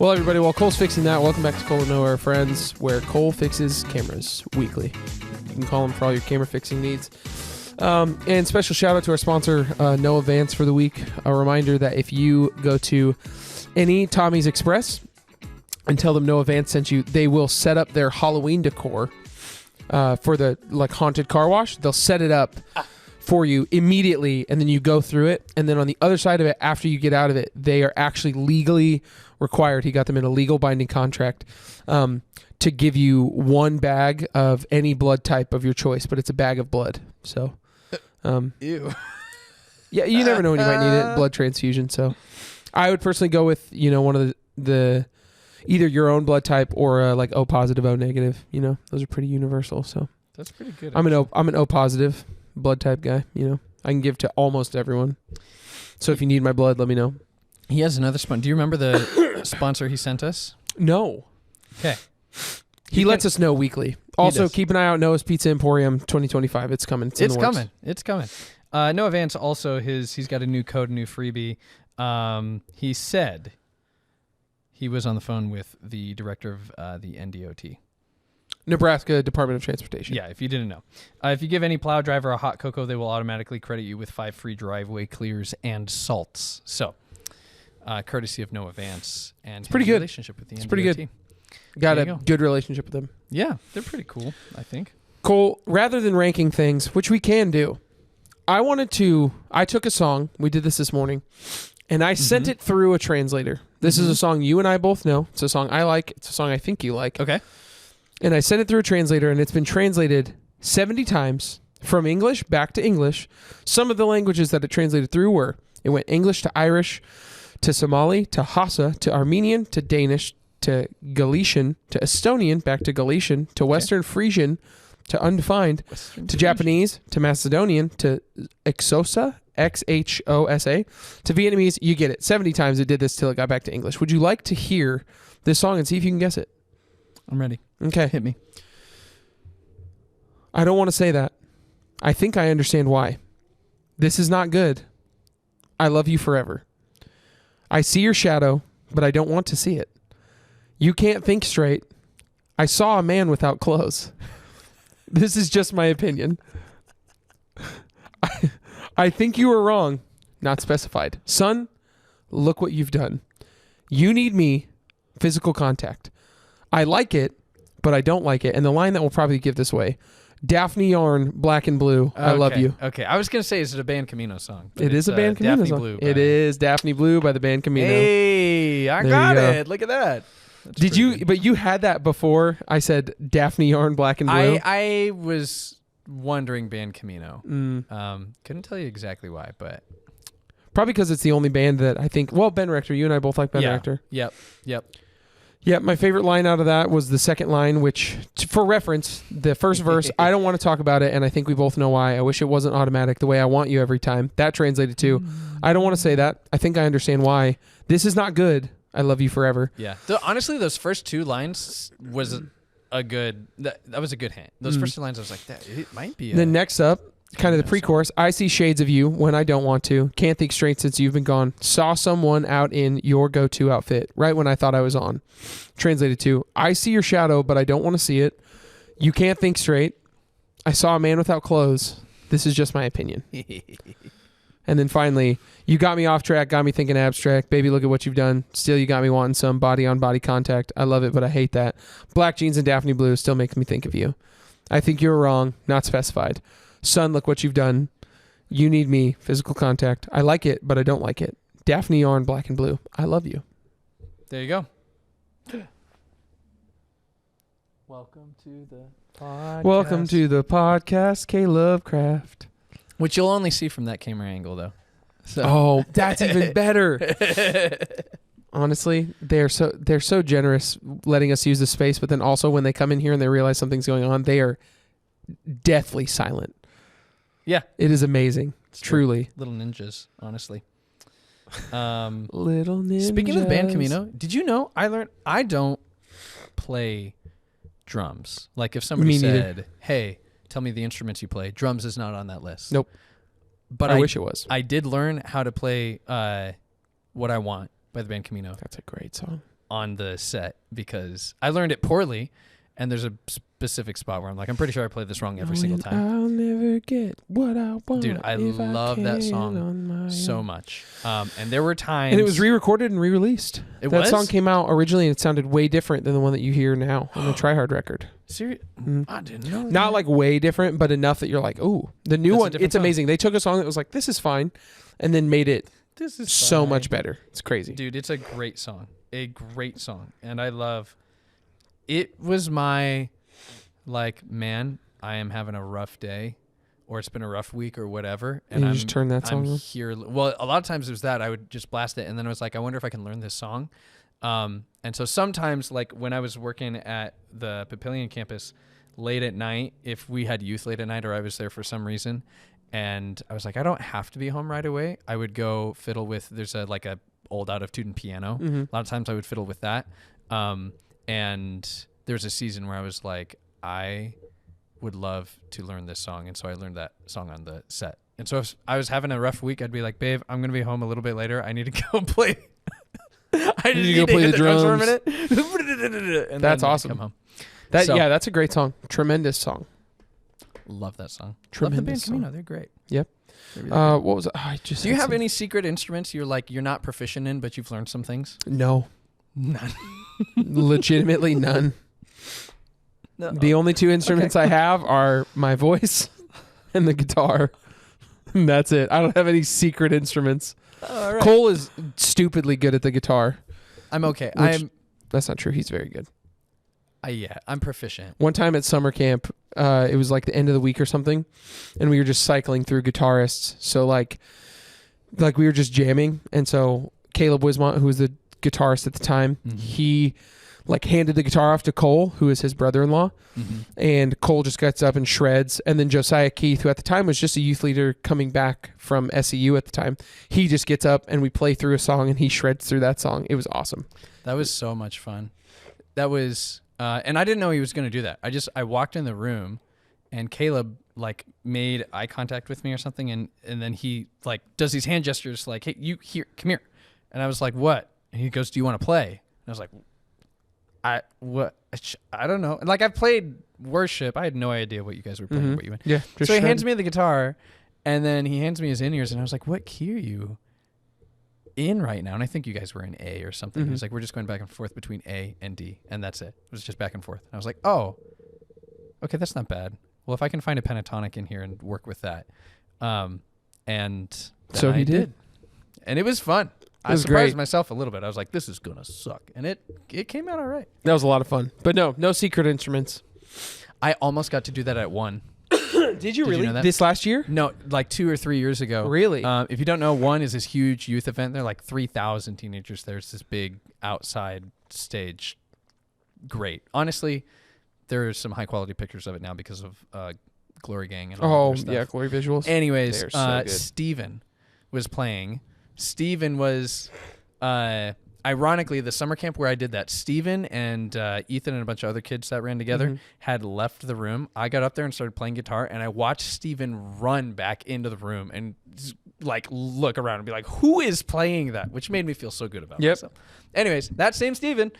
Well, everybody, while Cole's fixing that, welcome back to Cole and Noah, our friends, where Cole fixes cameras weekly. You can call him for all your camera fixing needs. And special shout out to our sponsor, Noah Vance, for the week. A reminder that if you go to any Tommy's Express and tell them Noah Vance sent you, they will set up their Halloween decor for the haunted car wash. They'll set it up for you immediately, and then you go through it. And then on the other side of it, after you get out of it, they are actually legally required. He got them in a legal binding contract to give you one bag of any blood type of your choice, but it's a bag of blood. So, ew. Yeah, you never know when you might need it. Blood transfusion. So, I would personally go with one of the either your own blood type or like O positive, O negative. Those are pretty universal. So that's pretty good. I'm an O positive blood type guy. I can give to almost everyone. So if you need my blood, let me know. He has another sponsor. Do you remember the sponsor he sent us? No. Okay. He lets us know weekly. Also, keep an eye out. Noah's Pizza Emporium 2025. It's coming. It's coming. It's coming. Noah Vance also he's got a new code, a new freebie. He said he was on the phone with the director of the NDOT. Nebraska Department of Transportation. Yeah, if you didn't know. If you give any plow driver a hot cocoa, they will automatically credit you with 5 free driveway clears and salts. So, courtesy of Noah Vance and it's pretty good. Relationship with the NDOT. It's pretty good. Got a good relationship with them. Yeah, they're pretty cool, I think. Cole, rather than ranking things, which we can do, I took a song, we did this morning, and I sent it through a translator. This is a song you and I both know. It's a song I like. It's a song I think you like. Okay. And I sent it through a translator, and it's been translated 70 times from English back to English. Some of the languages that it translated through it went English to Irish, to Somali, to Hausa, to Armenian, to Danish, to Galician, to Estonian, back to Galician, to Western Frisian, to Undefined, to Japanese, to Macedonian, to Xhosa, Xhosa, to Vietnamese. You get it. 70 times it did this till it got back to English. Would you like to hear this song and see if you can guess it? I'm ready. Okay. Hit me. I don't want to say that. I think I understand why. This is not good. I love you forever. I see your shadow, but I don't want to see it. You can't think straight. I saw a man without clothes. This is just my opinion. I think you were wrong. Not specified. Son, look what you've done. You need me. Physical contact. I like it, but I don't like it. And the line that will probably give this away. Daphne Yarn, Black and Blue. I love you. Okay. I was going to say, is it a Band Camino song? It is a Band Camino Daphne song. Blue It is Daphne Blue by the Band Camino. Hey, I got it. Look at that. Did you? But you had that before I said Daphne Yarn, Black and Blue. I was wondering Band Camino. Couldn't tell you exactly why, but probably because it's the only band that I think. Well, Ben Rector, you and I both like Ben Rector. Yep. Yeah, my favorite line out of that was the second line, which, for reference, the first verse, I don't want to talk about it, and I think we both know why. I wish it wasn't automatic the way I want you every time. That translated to, I don't want to say that. I think I understand why. This is not good. I love you forever. Yeah. Honestly, those first 2 lines was a good, that was a good hint. Those first 2 lines, I was like, that it might be. Then next up, kind of the pre-chorus, I see shades of you when I don't want to. Can't think straight since you've been gone. Saw someone out in your go-to outfit right when I thought I was on. Translated to, I see your shadow, but I don't want to see it. You can't think straight. I saw a man without clothes. This is just my opinion. And then finally, you got me off track, got me thinking abstract. Baby, look at what you've done. Still, you got me wanting some body-on-body contact. I love it, but I hate that. Black jeans and Daphne Blue still make me think of you. I think you were wrong, not specified. Son, look what you've done. You need me. Physical contact. I like it, but I don't like it. Daphne Yarn, Black and Blue. I love you. There you go. Welcome to the podcast. Welcome to the podcast, Caleb Craft. Which you'll only see from that camera angle, though. So. Oh, that's even better. Honestly, they're so generous letting us use the space, but then also when they come in here and they realize something's going on, they are deathly silent. Yeah. It is amazing. It's truly. Little ninjas, honestly. Little ninjas. Speaking of Band Camino, did you know I don't play drums. Like if somebody said, hey, tell me the instruments you play, drums is not on that list. Nope. But I wish it was. I did learn how to play What I Want by the Band Camino. That's a great song. on the set because I learned it poorly, and there's a specific spot where I'm like, I'm pretty sure I played this wrong every single time. I'll never get what I want. Dude, I love that song so much. And there were times, and it was re-recorded and re-released. That That song came out originally, and it sounded way different than the one that you hear now on the Try Hard record. Serious? I didn't know. Not like way different, but enough that you're like, oh, the new That's a one. different It's song. amazing. They took a song that was like, this is fine, and then made it This is so fine. much better. It's crazy. Dude, it's a great song. And I love it. Was my like, man, I am having a rough day, or it's been a rough week or whatever, And you I'm just turn that song I'm on? here. Well, a lot of times it was that I would just blast it, and then I was like, I wonder if I can learn this song. And so sometimes, like when I was working at the Papillion campus late at night, if we had youth late at night or I was there for some reason, and I was like, I don't have to be home right away, I would go fiddle with, there's a old out of tune piano. Mhm. A lot of times I would fiddle with that. And there was a season where I was like, I would love to learn this song. And so I learned that song on the set. And so if I was having a rough week, I'd be like, babe, I'm going to be home a little bit later. I need to go play. I just need to go play hit the drums for a drums. minute. And That's then awesome. Come home. Yeah, that's a great song. Tremendous song. Love that song. Tremendous Love the band song. Camino. They're great. Yep. They're really great. What was it? I just Do you had have some- any secret instruments you're not proficient in, but you've learned some things? No. None. Legitimately none. No. The only two instruments I have are my voice and the guitar. And that's it. I don't have any secret instruments. All right. Cole is stupidly good at the guitar. I'm okay. Which- That's not true. He's very good. I'm proficient. One time at summer camp, it was like the end of the week or something, and we were just cycling through guitarists. So like we were just jamming, and so Caleb Wismont, who was the guitarist at the time, Mhm. he like handed the guitar off to Cole, who is his brother-in-law, and Cole just gets up and shreds. And then Josiah Keith, who at the time was just a youth leader coming back from SEU at the time, he just gets up and we play through a song, and he shreds through that song. It was awesome. That was so much fun. That was, and I didn't know he was going to do that. I walked in the room, and Caleb like made eye contact with me or something, and then he like does these hand gestures like, hey, you here, come here. And I was like, what? And he goes, do you want to play? And I was like, I don't know. Like, I've played worship. I had no idea what you guys were playing. Mhm. What you went. Yeah. Just So he shred. hands me the guitar, and then he hands me his in-ears, and I was like, what key are you in right now? And I think you guys were in A or something. Mhm. He was like, we're just going back and forth between A and D, and that's it. It was just back and forth. And I was like, oh, okay, that's not bad. Well, if I can find a pentatonic in here and work with that. And then So he I did. And it was fun. I was surprised great. myself a little bit. I was like, this is going to suck. And it came out all right. That was a lot of fun. But no secret instruments. I almost got to do that at one. Did you Did you know that? This last year? No, like 2 or 3 years ago. Really? If you don't know, one is this huge youth event. There are like 3,000 teenagers. There's this big outside stage. Great. Honestly, there's some high quality pictures of it now because of Glory Gang and all that Oh, other stuff. yeah, Glory Visuals. Anyways, They're so good. Steven was playing. Steven was, ironically, the summer camp where I did that, Steven and Ethan and a bunch of other kids that ran together Mhm. had left the room. I got up there and started playing guitar, and I watched Steven run back into the room and like look around and be like, who is playing that? Which made me feel so good about Yep. myself. Anyways, that same Steven,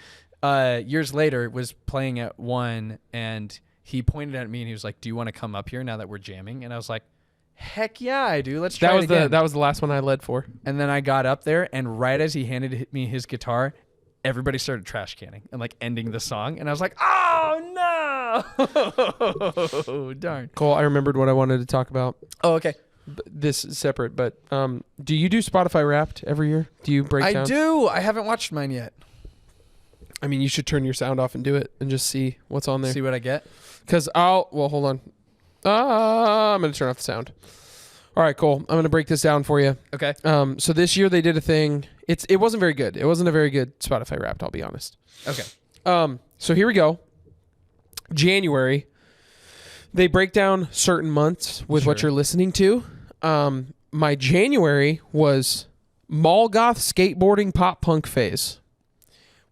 years later, was playing at one, and he pointed at me and he was like, do you want to come up here now that we're jamming? And I was like, heck yeah, I do. Let's try it again. That was the last one I led for. And then I got up there, and right as he handed me his guitar, everybody started trash canning and like ending the song. And I was like, oh no, darn. Cole, I remembered what I wanted to talk about. Oh, okay. This is separate, but do you do Spotify Wrapped every year? Do you break down? I do. I haven't watched mine yet. I mean, you should turn your sound off and do it and just see what's on there. See what I get. Because hold on. I'm going to turn off the sound. All right, Cole. I'm going to break this down for you. Okay. So this year they did a thing. It wasn't very good. It wasn't a very good Spotify Wrapped, I'll be honest. Okay. So here we go. January. They break down certain months with what Sure. you're listening to. My January was mall goth skateboarding pop punk phase,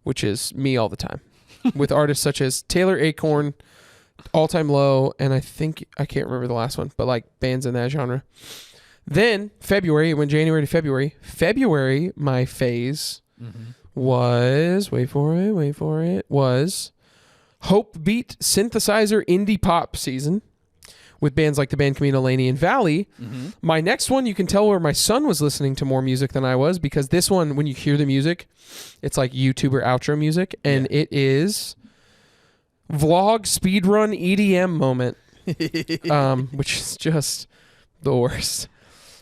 which is me all the time, with artists such as Taylor Acorn, All Time Low, and I can't remember the last one, but like bands in that genre. Then February, it went January to February. February, my phase was, wait for it, was Hope Beat synthesizer indie pop season with bands like the band Camino, Laney, and Valley. Mm-hmm. My next one, you can tell where my son was listening to more music than I was, because this one, when you hear the music, it's like YouTuber outro music, and it is vlog speedrun EDM moment, which is just the worst.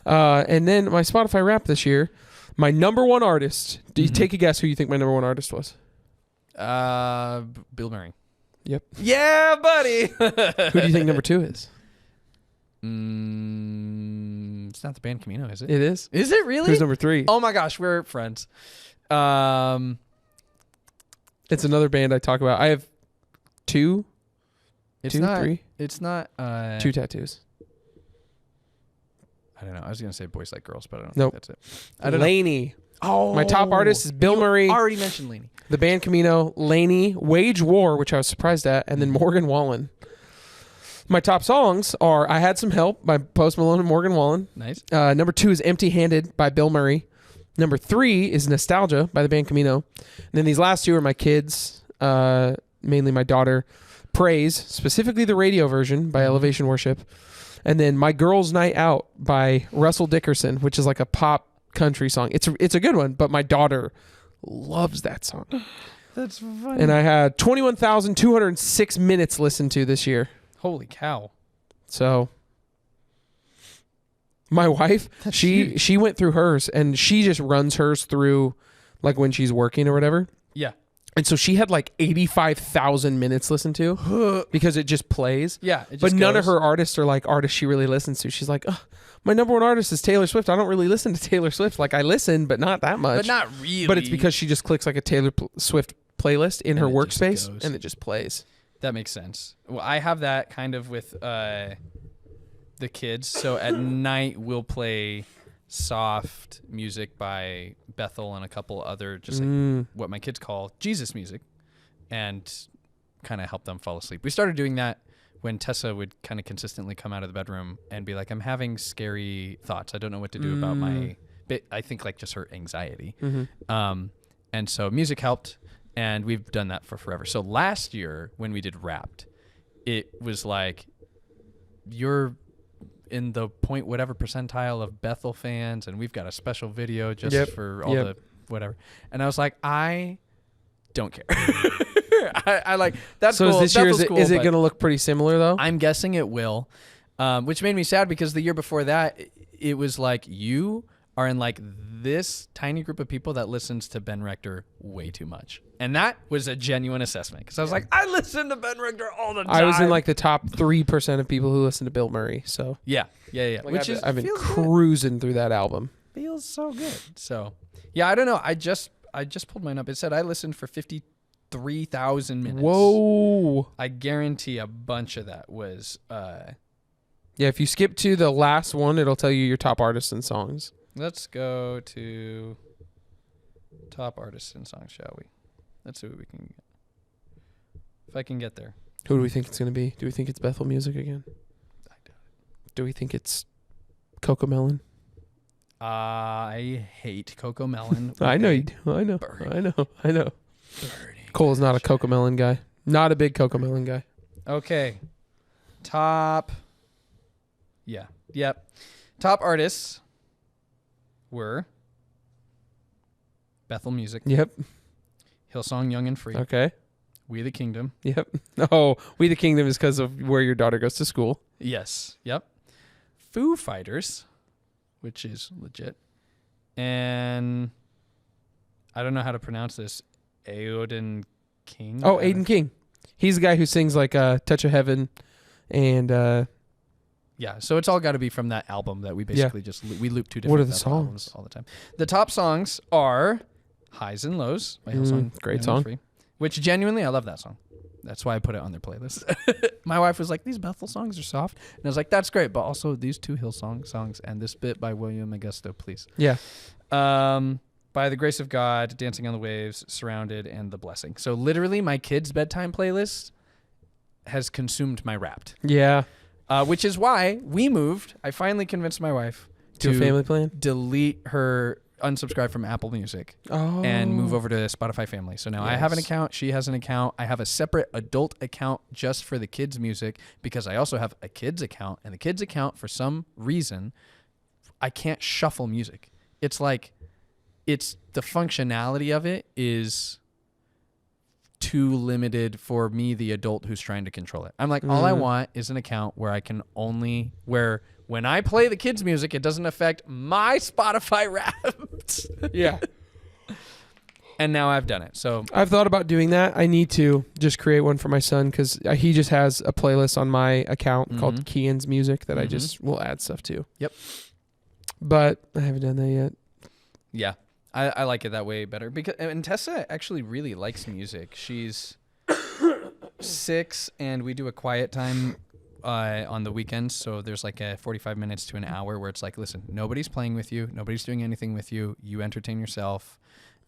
And then my Spotify Wrap this year, my number one artist. Do you take a guess who you think my number one artist was? Bill Murray. Yep. Yeah, buddy. Who do you think number two is? It's not the band Camino, is it? It is. Is it really? Who's number three? Oh my gosh, we're friends. It's another band I talk about. I have three. It's not. Two tattoos. I don't know. I was gonna say boys like girls, but I don't Nope. think that's it. I don't know. Laney. Oh, My top artist is Bill you Murray. Already mentioned Laney. The band Camino, Laney, Wage War, which I was surprised at, and then Morgan Wallen. My top songs are I Had Some Help by Post Malone and Morgan Wallen. Nice. Number 2 is Empty Handed by Bill Murray. Number 3 is Nostalgia by the band Camino. And then these last two are my kids, mainly my daughter, Praise, specifically the radio version by Elevation Worship. And then My Girls Night Out by Russell Dickerson, which is like a pop country song. It's a good one, but my daughter loves that song. That's funny. And I had 21,206 minutes listened to this year. Holy cow. So my wife, she went through hers, and she just runs hers through like when she's working or whatever. Yeah. And so she had like 85,000 minutes listened to because it just plays. Yeah. It just But none goes. of her artists are like artists she really listens to. She's like, my number one artist is Taylor Swift. I don't really listen to Taylor Swift. Like I listen, but not that much. But not really. But it's because she just clicks like a Taylor Swift playlist in her And it just workspace, goes. and it just plays. That makes sense. Well, I have that kind of with the kids. So at night we'll play soft music by Bethel and a couple other just like what my kids call Jesus music, and kind of help them fall asleep. We started doing that when Tessa would kind of consistently come out of the bedroom and be like, I'm having scary thoughts. I don't know what to do about my I think like just her anxiety. And so music helped. And we've done that for forever. So last year when we did Wrapped, it was like you're in the point whatever percentile of Bethel fans, and we've got a special video just for all the whatever. And I was like, I don't care. I like that's so cool. this year Bethel's cool, is it but going to look pretty similar though? I'm guessing it will, which made me sad because the year before that it was like you are in like this tiny group of people that listens to Ben Rector way too much. And that was a genuine assessment because I was like, I listen to Ben Rector all the time. I was in like the top 3% of people who listen to Bill Murray. So yeah. like Which I've been feels cruising through that album. feels so good. So yeah, I don't know. I just pulled mine up. It said I listened for 53,000 minutes. Whoa. I guarantee a bunch of that was Yeah, if you skip to the last one, it'll tell you your top artists and songs. let's go to top artists and songs, shall we? Let's see what we can get. If I can get there. Who do we think it's going to be? Do we think it's Bethel Music again? I doubt it. Do we think it's Coco Melon? I hate Coco Melon. I know you do. I know. I know. Cole is not a Coco Melon guy. Not a big Coco Melon guy. Okay. Top. Yeah. Yep. Top artists were Bethel Music, Yep. Hillsong Young and Free, Okay. We the Kingdom. Yep. Oh, We the Kingdom is because of where your daughter goes to school. Yes. Yep. Foo Fighters, which is legit. And I don't know how to pronounce this. Aoden King. Oh, Aiden King. He's the guy who sings like Touch of Heaven and Yeah, so it's all got to be from that album that we basically just we loop two different What are the Bethel albums songs? all the time. The top songs are Highs and Lows by Hillsong. great Young song. and Free, which genuinely I love that song. That's why I put it on their playlist. My wife was like, these Bethel songs are soft. And I was like, that's great, but also these two Hillsong songs and this bit by William Augusto, please. yeah. By the Grace of God, Dancing on the Waves, Surrounded, and The Blessing. So literally my kids' bedtime playlist has consumed my Wrapped. Yeah. Which is why we moved. I finally convinced my wife To a family plan? delete her unsubscribe from Apple Music Oh. and move over to Spotify Family. So now I have an Yes. account. She has an account. I have a separate adult account just for the kids' music because I also have a kids account. And the kids account, for some reason, I can't shuffle music. It's like, it's the functionality of it is too limited for me, the adult who's trying to control it. I'm like, all I want is an account where I can where when I play the kids' music, it doesn't affect my Spotify Wrapped. Yeah. And now I've done it. So I've thought about doing that. I need to just create one for my son because he just has a playlist on my account called Kian's Music that I just will add stuff to. Yep. But I haven't done that yet. yeah, I like it that way better because and Tessa actually really likes music. She's 6 and we do a quiet time on the weekends. So there's like a 45 minutes to an hour where it's like, listen, nobody's playing with you. Nobody's doing anything with you. You entertain yourself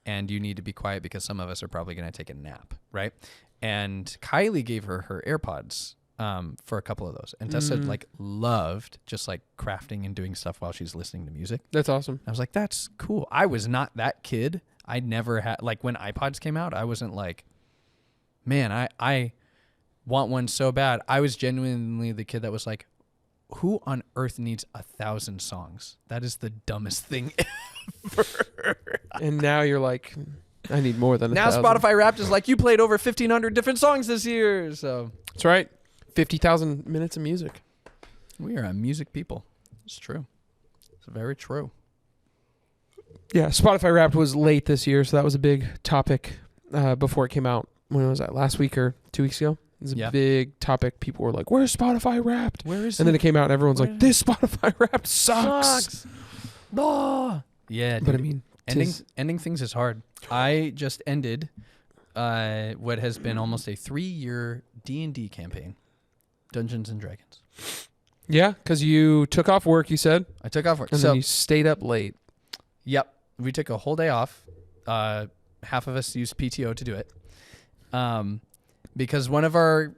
and you need to be quiet because some of us are probably going to take a nap. Right. And Kylie gave her AirPods for a couple of those. And Tessa like loved just like crafting and doing stuff while she's listening to music. That's awesome. I was like, that's cool. I was not that kid. I never had, like when iPods came out, I wasn't like, man, I want one so bad. I was genuinely the kid that was like, who on earth needs 1,000 songs? That is the dumbest thing ever. And now you're like, I need more than Now 1,000. Spotify Wrapped is like, you played over 1,500 different songs this year. So That's right. 50,000 minutes of music. we are a music people. It's true. It's very true. Yeah, Spotify Wrapped was late this year, so that was a big topic before it came out. When was that? Last week or 2 weeks ago? It was a big topic. People were like, where's Spotify Wrapped? Where is And then it came out and everyone's like, this Spotify Wrapped sucks. Blah. Yeah, But I dude. mean, Ending things is hard. I just ended what has been almost a 3-year D&D campaign, Dungeons and Dragons. yeah, because you took off work, you said, I took off work. and So, then you stayed up late. yep, we took a whole day off. Half of us used PTO to do it, because one of our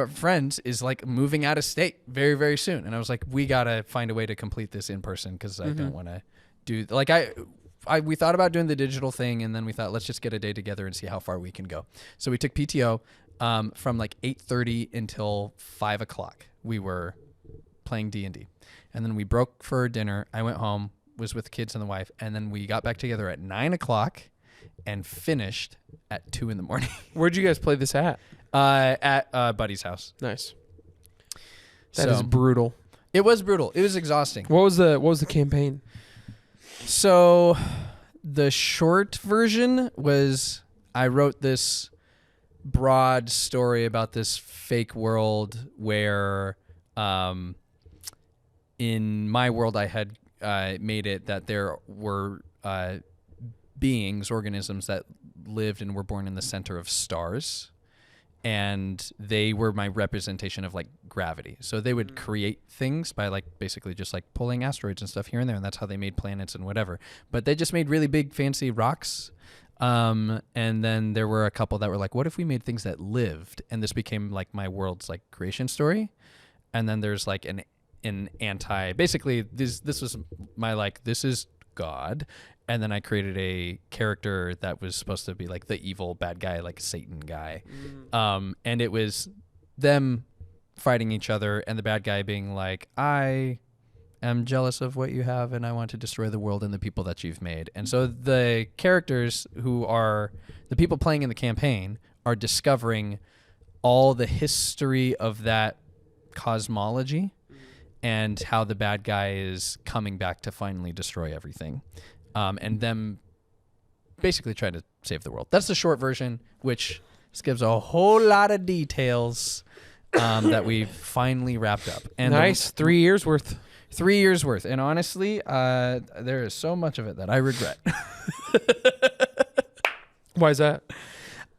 friends is like moving out of state very, very soon, and I was like, we gotta find a way to complete this in person because I don't want to do like we thought about doing the digital thing, and then we thought, let's just get a day together and see how far we can go. So we took PTO from like 8:30 until 5 o'clock. We were playing D&D. And then we broke for dinner. I went home, was with the kids and the wife, and then we got back together at 9 o'clock and finished at 2 in the morning. Where'd you guys play this at? At Buddy's house. Nice. That is So, brutal. it was brutal. It was exhausting. What was the campaign? So the short version was I wrote this broad story about this fake world where in my world I had made it that there were beings, organisms that lived and were born in the center of stars. And they were my representation of like gravity. So they would create things by like basically just like pulling asteroids and stuff here and there. And that's how they made planets and whatever. But they just made really big fancy rocks. And then there were a couple that were like, what if we made things that lived? And this became like my world's like creation story. And then there's like an anti, basically this was my like, this is God. And then I created a character that was supposed to be like the evil bad guy, like Satan guy. And it was them fighting each other and the bad guy being like, I am jealous of what you have and I want to destroy the world and the people that you've made. And so the characters who are the people playing in the campaign are discovering all the history of that cosmology and how the bad guy is coming back to finally destroy everything. And them basically trying to save the world. That's the short version, which gives a whole lot of details that we've finally wrapped up. And Nice. 3 years worth. 3 years worth. And honestly, there is so much of it that I regret. Why is that?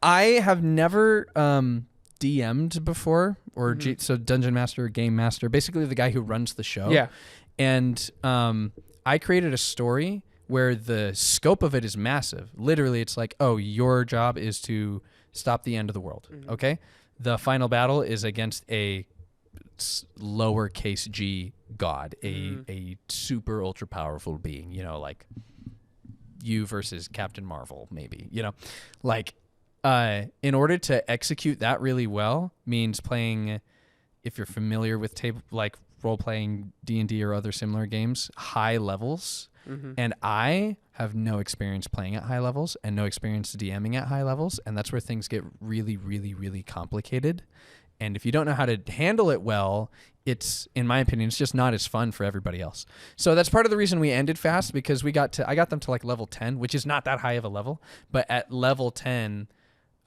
I have never DM'd before, or so Dungeon Master, Game Master, basically the guy who runs the show. Yeah. And I created a story where the scope of it is massive. Literally, it's like, oh, your job is to stop the end of the world. Okay? The final battle is against a lowercase g god, a super ultra powerful being, you know, like you versus Captain Marvel, maybe, like, in order to execute that really well means playing, if you're familiar with role-playing D&D or other similar games, high levels. Mm-hmm. And I have no experience playing at high levels and no experience DMing at high levels. And that's where things get really, really, really complicated. And if you don't know how to handle it well, it's, in my opinion, it's just not as fun for everybody else. So that's part of the reason we ended fast, because I got them to like level 10, which is not that high of a level. But at level 10,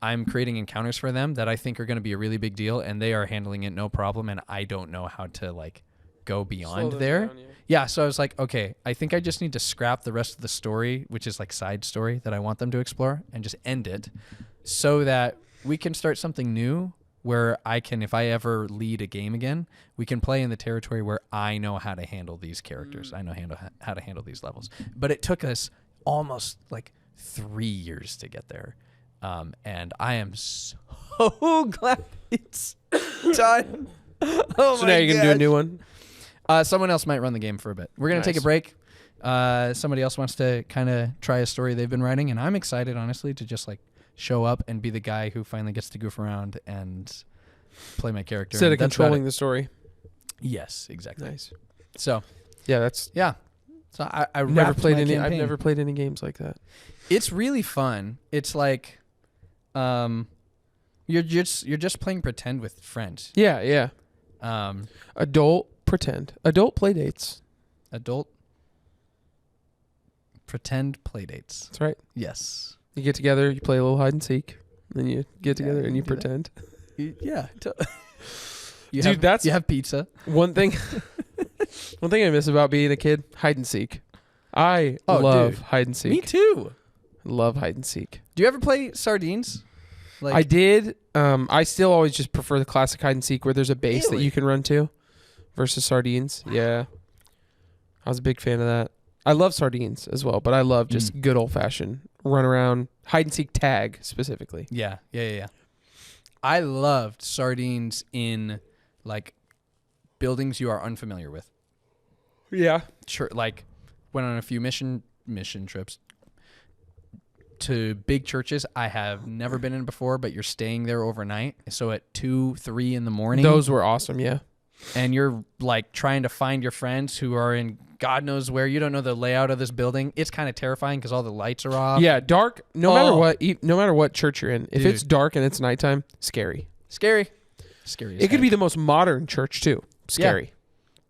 I'm creating encounters for them that I think are going to be a really big deal, and they are handling it no problem. And I don't know how to like go beyond there. Yeah. So I was like, okay, I think I just need to scrap the rest of the story, which is like side story that I want them to explore, and just end it so that we can start something new where I can, if I ever lead a game again, we can play in the territory where I know how to handle these characters. I know how to handle these levels. But it took us almost like 3 years to get there. And I am so glad it's done. Oh, so now you're going to do a new one? Someone else might run the game for a bit. We're going to take a break. Somebody else wants to kind of try a story they've been writing, and I'm excited, honestly, to just like show up and be the guy who finally gets to goof around and play my character. Instead of controlling the story. Yes, exactly. Nice. So, yeah. So I never played my any. campaign. I've never played any games like that. It's really fun. It's like, you're just playing pretend with friends. Yeah. Adult pretend. Adult play dates. Adult pretend play dates. That's right. Yes. You get together, you play a little hide and seek, then you get together and you do pretend. Yeah. You have pizza. One thing I miss about being a kid, hide and seek. I love hide and seek. Me too. Love hide and seek. Do you ever play sardines? Like, I did. I still always just prefer the classic hide and seek where there's a base that you can run to versus sardines. Yeah. I was a big fan of that. I love sardines as well, but I love just good old fashioned run around hide and seek tag specifically. Yeah. I loved sardines in like buildings you are unfamiliar with. Yeah. Sure. Like went on a few mission trips to big churches I have never been in before, but you're staying there overnight. So at 2-3 in the morning, those were awesome. Yeah. And you're like trying to find your friends who are in God knows where. You don't know the layout of this building. It's kind of terrifying because all the lights are off. Yeah, dark. No matter what church you're in, if it's dark and it's nighttime, scary. Scary. It could be the most modern church too. Scary. Yeah.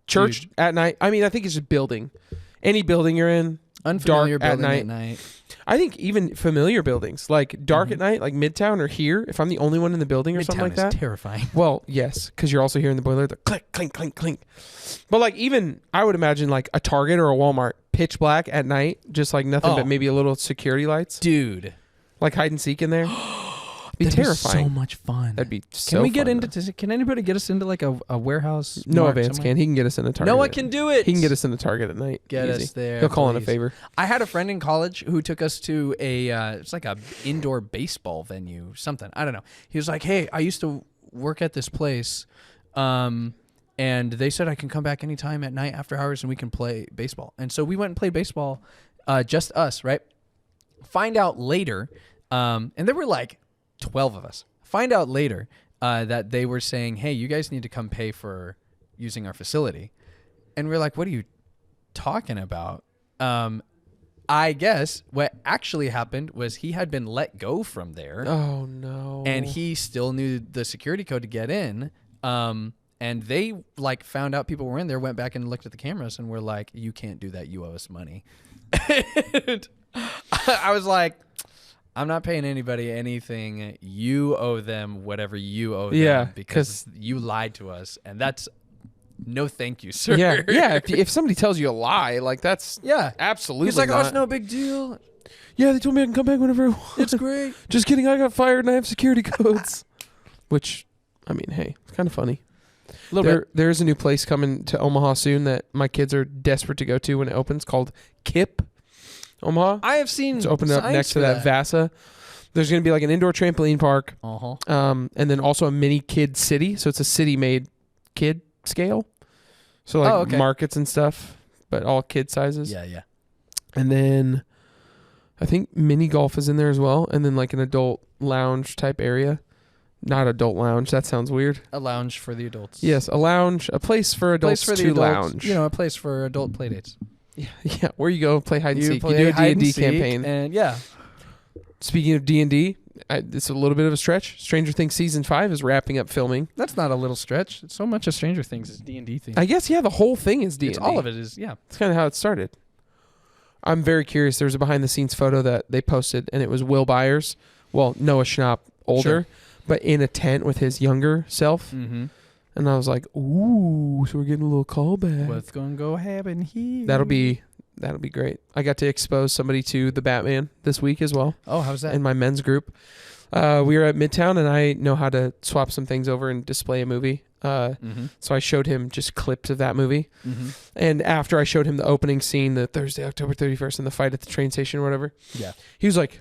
Church at night. I mean, I think it's just building. Any building you're in, unfamiliar dark building at night. I think even familiar buildings, like dark at night, like Midtown or here, if I'm the only one in the building or something like that. Midtown is terrifying. Well, yes, because you're also hearing the boiler, the click, clink, clink, clink. But like even, I would imagine like a Target or a Walmart, pitch black at night, just like nothing but maybe a little security lights. Dude. Like hide and seek in there. Be terrifying. Be so much fun. That'd be so fun. Can anybody get us into like a warehouse? Noah Vance can. He can get us in a Target. Noah can do it. He can get us in a Target at night. Get us there. He'll call in a favor. I had a friend in college who took us to it's like a indoor baseball venue, something. I don't know. He was like, hey, I used to work at this place, and they said I can come back anytime at night after hours and we can play baseball. And so we went and played baseball, just us, right? Find out later, and there were like 12 of us. Find out later that they were saying, hey, you guys need to come pay for using our facility. And we're like, what are you talking about? I guess what actually happened was he had been let go from there. Oh, no. And he still knew the security code to get in. And they like found out people were in there, went back and looked at the cameras and were like, you can't do that. You owe us money. And I was like, I'm not paying anybody anything. You owe them whatever you owe them because you lied to us. And that's no thank you, sir. Yeah. If somebody tells you a lie, like that's absolutely He's like, not. oh, it's no big deal. Yeah, they told me I can come back whenever I want. It's great. Just kidding. I got fired and I have security codes. Which, I mean, hey, it's kind of funny. There's a new place coming to Omaha soon that my kids are desperate to go to when it opens called KIP. Omaha. I have seen it's opened up next to that Vasa. There's going to be like an indoor trampoline park, and then also a mini kid city. So it's a city-made kid scale. So like markets and stuff, but all kid sizes. Yeah. And then I think mini golf is in there as well, and then like an adult lounge type area. Not adult lounge. That sounds weird. A lounge for the adults. Yes, a lounge, a place for adults to lounge. You know, a place for adult play dates. Yeah, where you go play hide and seek. You play do a hide and D&D seek, campaign. and yeah. Speaking of D&D, it's a little bit of a stretch. Stranger Things season 5 is wrapping up filming. That's not a little stretch. So much of Stranger Things is D&D themed. I guess, yeah, the whole thing is D&D. It's all of it is, yeah. It's kind of how it started. I'm very curious. There was a behind-the-scenes photo that they posted, and it was Will Byers, well, Noah Schnapp, older, Sure. but in a tent with his younger self. Mm-hmm. And I was like, ooh, so we're getting a little callback. What's going to go happen here? That'll be great. I got to expose somebody to the Batman this week as well. Oh, how's that? In my men's group. We were at Midtown, and I know how to swap some things over and display a movie. So I showed him just clips of that movie. Mm-hmm. And after I showed him the opening scene, the Thursday, October 31st, and the fight at the train station or whatever, Yeah. he was like,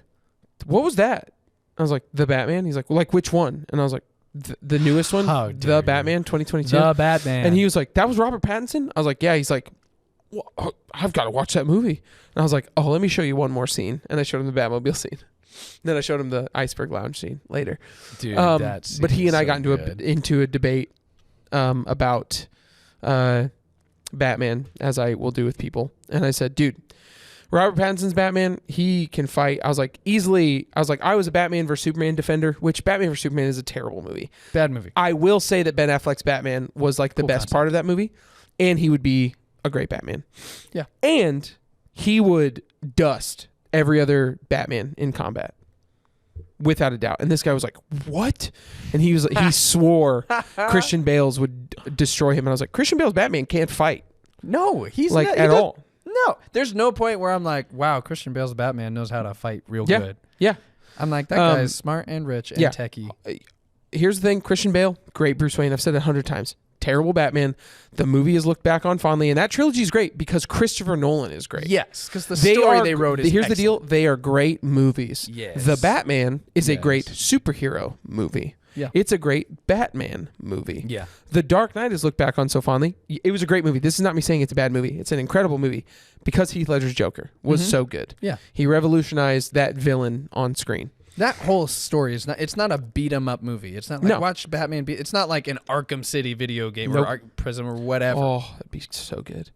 what was that? I was like, the Batman? He's like, well, like which one? And I was like, the newest one, How dare the you. Batman 2022. The Batman. And he was like, that was Robert Pattinson? I was like, yeah. He's like, well, I've got to watch that movie. And I was like, oh, let me show you one more scene. And I showed him the Batmobile scene. Then I showed him the Iceberg Lounge scene later. Dude, but he and I got into a debate about Batman, as I will do with people. And I said, dude, Robert Pattinson's Batman, he can fight. I was like, I was a Batman vs. Superman defender, which Batman vs. Superman is a terrible movie. Bad movie. I will say that Ben Affleck's Batman was like the Cool best concept. part of that movie, and he would be a great Batman. Yeah. And he would dust every other Batman in combat. Without a doubt. And this guy was like, what? And he swore Christian Bale's would destroy him. And I was like, Christian Bale's Batman can't fight. No, he's like not, at all. No, there's no point where I'm like, wow, Christian Bale's Batman knows how to fight real good. Yeah. I'm like, that guy is smart and rich and techie. Here's the thing, Christian Bale, great Bruce Wayne. I've said it 100 times. Terrible Batman. The movie is looked back on fondly, and that trilogy is great because Christopher Nolan is great. Yes, because the story they wrote is Here's the excellent. deal. They are great movies. Yes. The Batman is a Yes. great superhero movie. Yeah. It's a great Batman movie. Yeah. The Dark Knight is looked back on so fondly. It was a great movie. This is not me saying it's a bad movie. It's an incredible movie because Heath Ledger's Joker was so good. Yeah. He revolutionized that villain on screen. That whole story is it's not a beat 'em up movie. It's not like watch Batman it's not like an Arkham City video game Nope. or Prism or whatever. Oh, that'd be so good.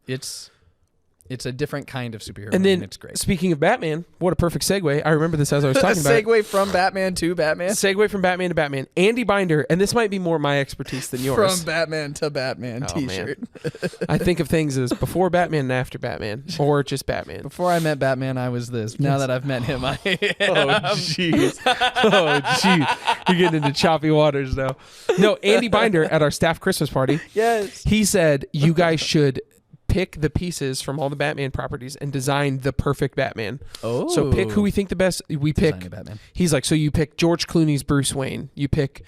It's a different kind of superhero And then, it's great. speaking of Batman, what a perfect segue. I remember this as I was talking about it. Segue from Batman to Batman. Segue from Batman to Batman. Andy Binder, and this might be more my expertise than yours. From Batman to Batman t-shirt. I think of things as before Batman and after Batman, or just Batman. Before I met Batman, I was this. Now that I've met him, I am. Oh, jeez. Oh, jeez. You're getting into choppy waters now. No, Andy Binder at our staff Christmas party, Yes. he said, you guys should pick the pieces from all the Batman properties and design the perfect Batman. Oh. So pick who we think the best. We pick. Design a Batman. He's like, so you pick George Clooney's Bruce Wayne. You pick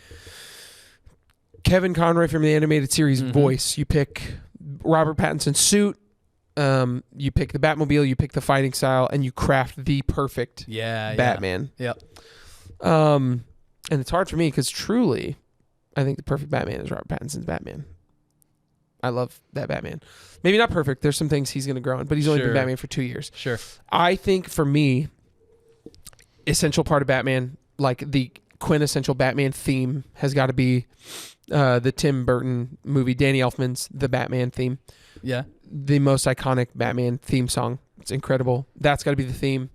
Kevin Conroy from the animated series voice. You pick Robert Pattinson's suit. You pick the Batmobile. You pick the fighting style, and you craft the perfect Batman. Yeah. And it's hard for me because truly, I think the perfect Batman is Robert Pattinson's Batman. I love that Batman. Maybe not perfect. There's some things he's going to grow in, but he's only been Batman for 2 years. Sure. I think for me, essential part of Batman, like the quintessential Batman theme, has got to be the Tim Burton movie, Danny Elfman's The Batman theme. Yeah. The most iconic Batman theme song. It's incredible. That's got to be the theme.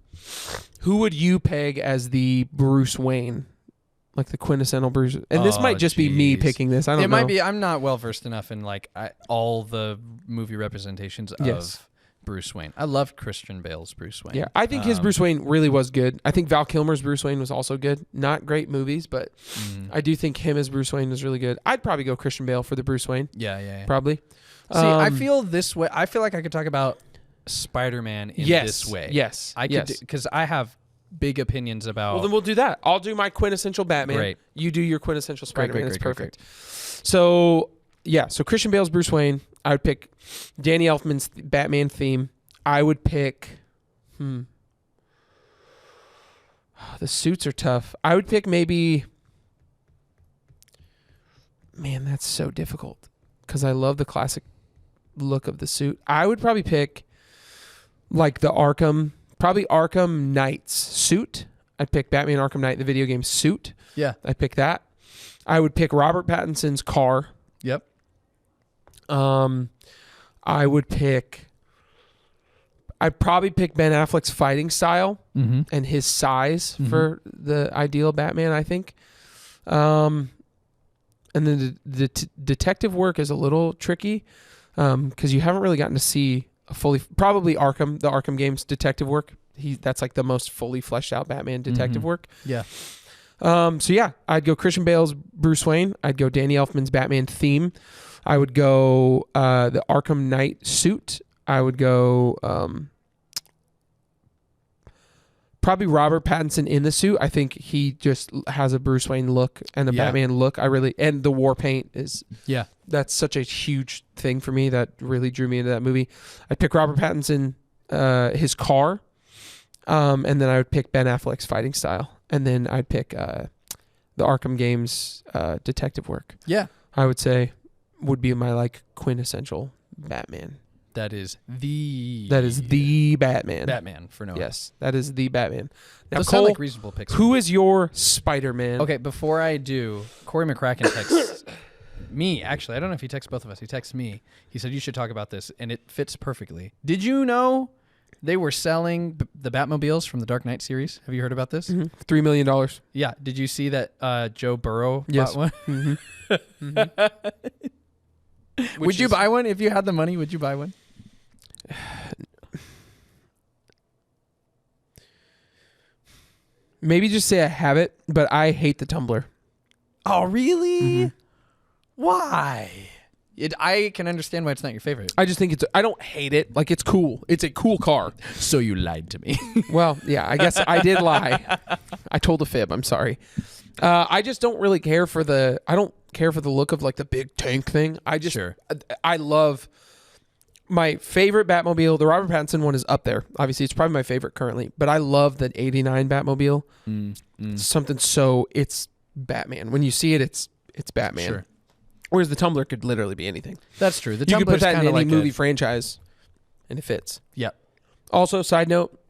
Who would you peg as the Bruce Wayne? Like the quintessential Bruce. And this might just be me picking this. I don't know. It might be. I'm not well versed enough in like all the movie representations of Bruce Wayne. I love Christian Bale's Bruce Wayne. Yeah, I think his Bruce Wayne really was good. I think Val Kilmer's Bruce Wayne was also good. Not great movies, but I do think him as Bruce Wayne was really good. I'd probably go Christian Bale for the Bruce Wayne. Yeah. Probably. See, I feel this way. I feel like I could talk about Spider-Man in this way. Yes. I could because I have big opinions about. Well, then we'll do that. I'll do my quintessential Batman. Great. You do your quintessential Spider-Man. It's great. perfect. So, yeah. So Christian Bale's Bruce Wayne. I would pick Danny Elfman's Batman theme. I would pick... the suits are tough. I would pick maybe... Man, that's so difficult. Because I love the classic look of the suit. I would probably pick like the Arkham probably Arkham Knight's suit. I'd pick Batman Arkham Knight, the video game suit. Yeah. I'd pick that. I would pick Robert Pattinson's car. Yep. I would pick. I'd probably pick Ben Affleck's fighting style and his size for the ideal Batman, I think. And then the detective work is a little tricky because you haven't really gotten to see a fully, probably the Arkham games detective work. That's like the most fully fleshed out Batman detective work. Yeah. So yeah, I'd go Christian Bale's Bruce Wayne. I'd go Danny Elfman's Batman theme. I would go the Arkham Knight suit. I would go probably Robert Pattinson in the suit. I think he just has a Bruce Wayne look and a Batman look. And the war paint is that's such a huge thing for me that really drew me into that movie. I'd pick Robert Pattinson, his car, and then I would pick Ben Affleck's fighting style, and then I'd pick the Arkham games detective work. Yeah, I would say would be my like quintessential Batman. That is the Batman. Batman for Noah. Yes, that is the Batman. Now, Those Cole, sound like reasonable picks. who is your Spider-Man? Okay, before I do, Corey McCracken texts me. Actually, I don't know if he texts both of us. He texts me. He said you should talk about this, and it fits perfectly. Did you know they were selling the Batmobiles from the Dark Knight series? Have you heard about this? $3 million. Yeah. Did you see that Joe Burrow Yes. bought one? Would you buy one if you had the money? Would you buy one? Maybe just say I have it, but I hate the tumbler. Oh, really? Why? I can understand why it's not your favorite. I just think I don't hate it. Like, it's cool. It's a cool car. So you lied to me. Well, yeah, I guess I did lie. I told a fib. I'm sorry. I just don't really care for the look of like the big tank thing. I love my favorite Batmobile. The Robert Pattinson one is up there. Obviously, it's probably my favorite currently, but I love the 89 Batmobile. Something it's Batman. When you see it, it's Batman. Sure. Whereas the tumbler could literally be anything. That's true. The You could put Tumbler's that in kinda any like movie franchise, and it fits. Yep. Also, side note,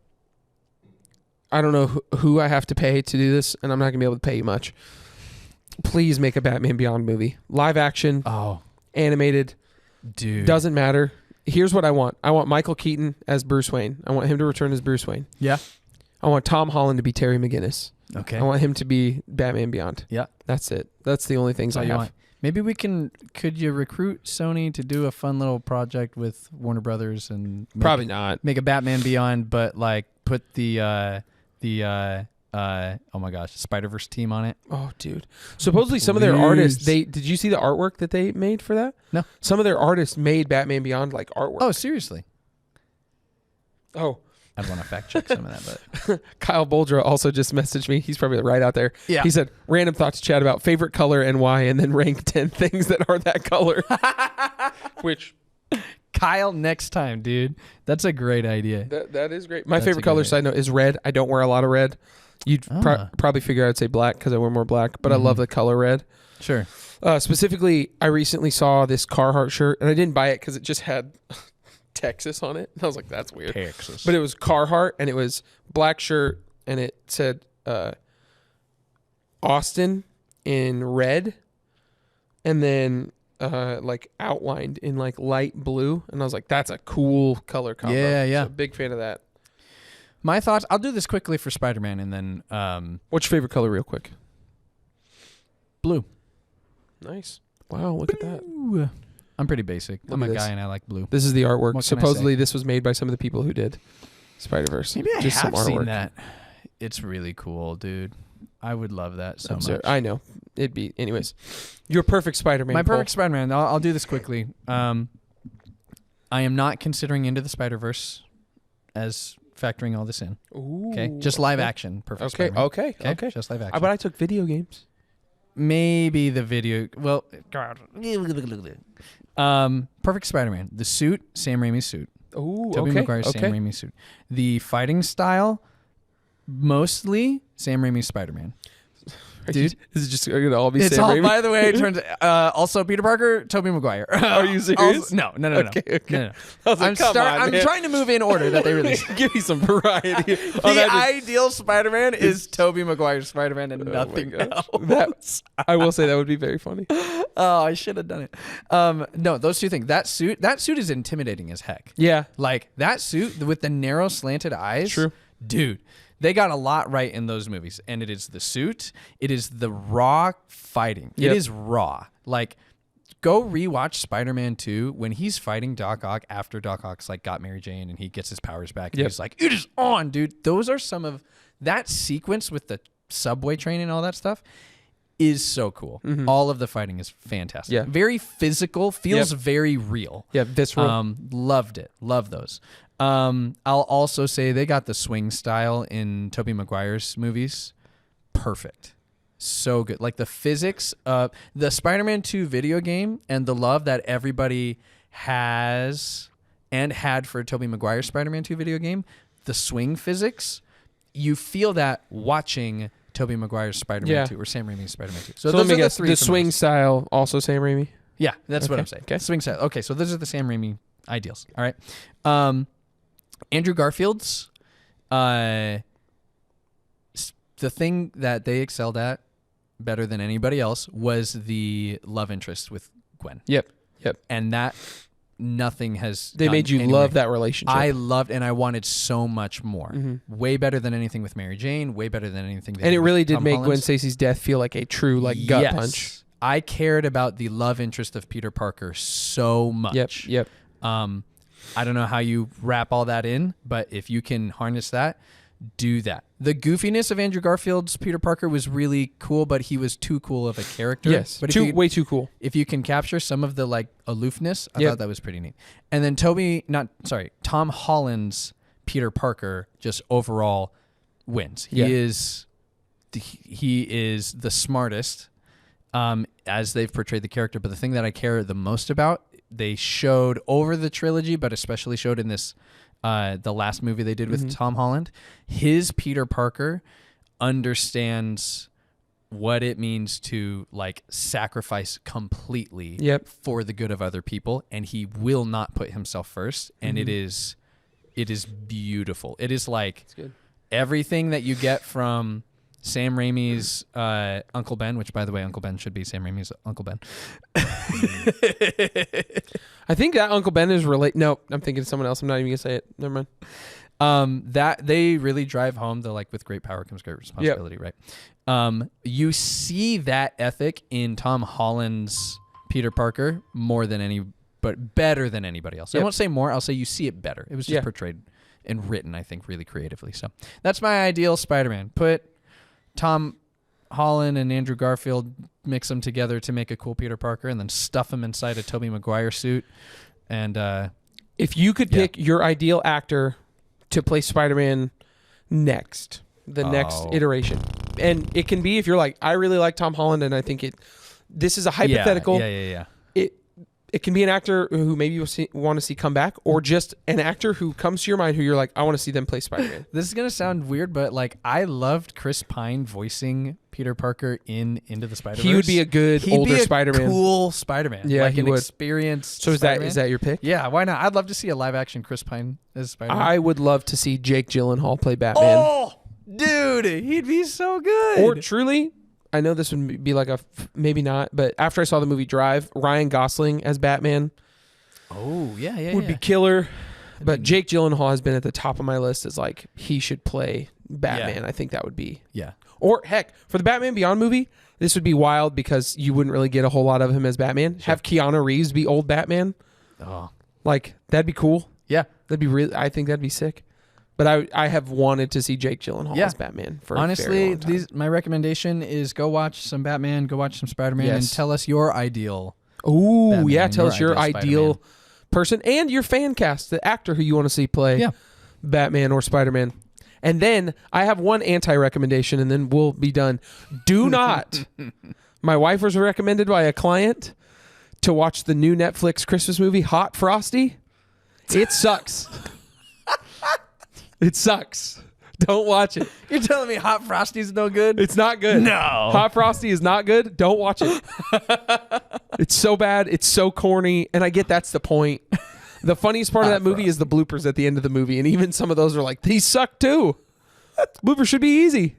I don't know who I have to pay to do this, and I'm not going to be able to pay you much. Please make a Batman Beyond movie. Live action, animated, dude. doesn't matter. Here's what I want. I want Michael Keaton as Bruce Wayne. I want him to return as Bruce Wayne. Yeah. I want Tom Holland to be Terry McGinnis. Okay. I want him to be Batman Beyond. Yeah. That's it. That's the only things I have. Want. Maybe could you recruit Sony to do a fun little project with Warner Brothers and Probably not. Make a Batman Beyond, but like put the oh my gosh, Spider-Verse team on it. Oh, dude. Supposedly some of their artists, did you see the artwork that they made for that? No. Some of their artists made Batman Beyond like artwork. Oh, seriously? Oh. I'd want to fact check some of that, but Kyle Boldra also just messaged me. He's probably right out there. Yeah. He said, random thoughts chat about favorite color and why, and then rank 10 things that are that color. Which, Kyle, next time, dude. That's a great idea. that is great. My favorite color, side note, is red. I don't wear a lot of red. You'd probably figure I'd say black because I wear more black, but I love the color red. Sure. Specifically, I recently saw this Carhartt shirt, and I didn't buy it because it just had Texas on it. And I was like, that's weird. Texas. But it was Carhartt, and it was black shirt, and it said Austin in red, and then like outlined in like light blue. And I was like, that's a cool color combo. Yeah. So big fan of that. My thoughts, I'll do this quickly for Spider-Man, and then What's your favorite color real quick? blue. Nice. Wow, look at that. Ooh. I'm pretty basic. Look I'm at a this. guy and I like blue. This is the artwork. What can I Supposedly say? this was made by some of the people who did Spider-Verse. Maybe I Just have some seen artwork. that. It's really cool, dude. I would love that so much. I know. It'd be, anyways. Your perfect Spider-Man. My Cole. perfect Spider-Man. I'll do this quickly. I am not considering Into the Spider-Verse as factoring all this in. Ooh, Okay, just live action. Perfect. Okay, Spider-Man. okay. Just live action. But I took video games. Maybe the video. Well, perfect Spider-Man. The suit, Sam Raimi's suit. Ooh, Tobey Maguire's Sam Raimi's suit. The fighting style, mostly Sam Raimi's Spider-Man. dude. Is it just going to all be It's Sam all, Raimi? by the way, it turns also Peter Parker, Tobey Maguire. Are you serious? No. Okay. No. I was like, come on, I'm man. trying to move in order that they release. Give me some variety. The ideal Spider-Man is Tobey Maguire's Spider-Man and nothing else. I will say that would be very funny. Oh, I should have done it. No, those two things. That suit is intimidating as heck. Yeah. Like that suit with the narrow slanted eyes. True. Dude, they got a lot right in those movies. And it is the suit. It is the raw fighting. Yep. It is raw. Like, go rewatch Spider-Man 2 when he's fighting Doc Ock after Doc Ock's like got Mary Jane and he gets his powers back. And Yep. he's like, it is on, dude. Those are some of that sequence with the subway train and all that stuff is so cool. All of the fighting is fantastic. Yeah. Very physical, feels very real. Yeah, visceral. Loved it. Love those. I'll also say they got the swing style in Tobey Maguire's movies. Perfect. So good. Like the physics of the Spider-Man 2 video game and the love that everybody has and had for Tobey Maguire's Spider-Man 2 video game, the swing physics, you feel that watching Tobey Maguire's Spider-Man 2 or Sam Raimi's Spider-Man 2. So those let me are guess. three The from swing those. style also Sam Raimi. Yeah, that's what Okay. I'm saying. Okay. Swing style. Okay, so those are the Sam Raimi ideals. All right. Andrew Garfield's, the thing that they excelled at better than anybody else was the love interest with Gwen. Yep. And that nothing has They done made you anywhere. love that relationship. I loved and I wanted so much more. Way better than anything with Mary Jane, way better than anything they and did it with really did Tom make Holland. Gwen Stacy's death feel like a true gut Yes. punch. I cared about the love interest of Peter Parker so much. Yep. I don't know how you wrap all that in, but if you can harness that, do that. The goofiness of Andrew Garfield's Peter Parker was really cool, but he was too cool of a character. Yes. But Way too cool. if you can capture some of the like aloofness, I Yep. thought that was pretty neat. And then Tom Holland's Peter Parker just overall wins. Yeah. He is the smartest as they've portrayed the character. But the thing that I care the most about, they showed over the trilogy, but especially showed in this the last movie they did with Tom Holland. His Peter Parker understands what it means to like sacrifice completely for the good of other people, and he will not put himself first. And it is beautiful. It is like everything that you get from Sam Raimi's Uncle Ben, which by the way, Uncle Ben should be Sam Raimi's Uncle Ben. I think that Uncle Ben is related. No, I'm thinking of someone else. I'm not even gonna say it. Never mind. That they really drive home the like with great power comes great responsibility, right? You see that ethic in Tom Holland's Peter Parker more than any, but better than anybody else. I won't say more. I'll say you see it better. It was just portrayed and written, I think, really creatively. So that's my ideal Spider-Man. Put Tom Holland and Andrew Garfield, mix them together to make a cool Peter Parker, and then stuff them inside a Tobey Maguire suit. And if you could pick your ideal actor to play Spider-Man next iteration, and it can be if you're like, I really like Tom Holland, and I think this is a hypothetical. Yeah. It can be an actor who maybe you want to see come back, or just an actor who comes to your mind who you're like, I want to see them play Spider-Man. This is gonna sound weird, but like I loved Chris Pine voicing Peter Parker in Into the Spider-Verse. He would be a good older Spider-Man. Cool Spider-Man. Yeah, like he an would. experienced. So is Spider-Man. that your pick? Yeah, why not? I'd love to see a live action Chris Pine as Spider-Man. I would love to see Jake Gyllenhaal play Batman. Oh, dude, he'd be so good. Or truly, I know this would be like maybe not, but after I saw the movie Drive, Ryan Gosling as Batman would be killer. But Jake Gyllenhaal has been at the top of my list as like he should play Batman. I think that would be Or heck, for the Batman Beyond movie, this would be wild because you wouldn't really get a whole lot of him as Batman. Have Keanu Reeves be old Batman. Oh, like that'd be cool. Yeah, that'd be really. I think that'd be sick. But I have wanted to see Jake Gyllenhaal as Batman for honestly. a very long time. My recommendation is go watch some Batman, go watch some Spider-Man, and tell us your ideal. Ooh, Batman, yeah. Tell us your ideal ideal person and your fan cast, the actor who you want to see play Batman or Spider-Man. And then I have one anti-recommendation, and then we'll be done. Do not. My wife was recommended by a client to watch the new Netflix Christmas movie, Hot Frosty. It sucks. It sucks. Don't watch it. You're telling me Hot Frosty's no good? It's not good. No. Hot Frosty is not good. Don't watch it. It's so bad. It's so corny. And I get that's the point. The funniest part of that movie is the bloopers at the end of the movie. And even some of those are like, these suck too. Bloopers should be easy.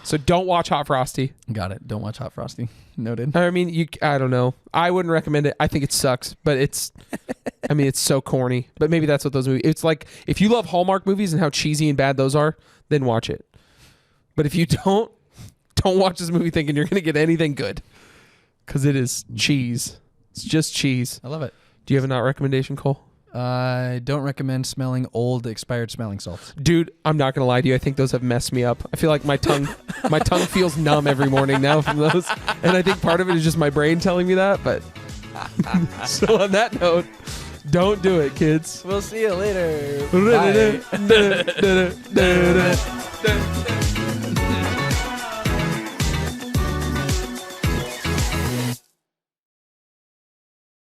So don't watch Hot Frosty. Got it. Don't watch Hot Frosty. Noted. I mean, I don't know. I wouldn't recommend it. I think it sucks, but it's so corny. But maybe that's what those movies. It's like if you love Hallmark movies and how cheesy and bad those are, then watch it. But if you don't watch this movie thinking you're going to get anything good, because it is cheese. It's just cheese. I love it. Do you have a not recommendation, Cole? I don't recommend smelling old expired smelling salts. Dude, I'm not gonna lie to you. I think those have messed me up. I feel like my tongue feels numb every morning now from those, and I think part of it is just my brain telling me that. But so on that note, don't do it, kids. We'll see you later. Bye.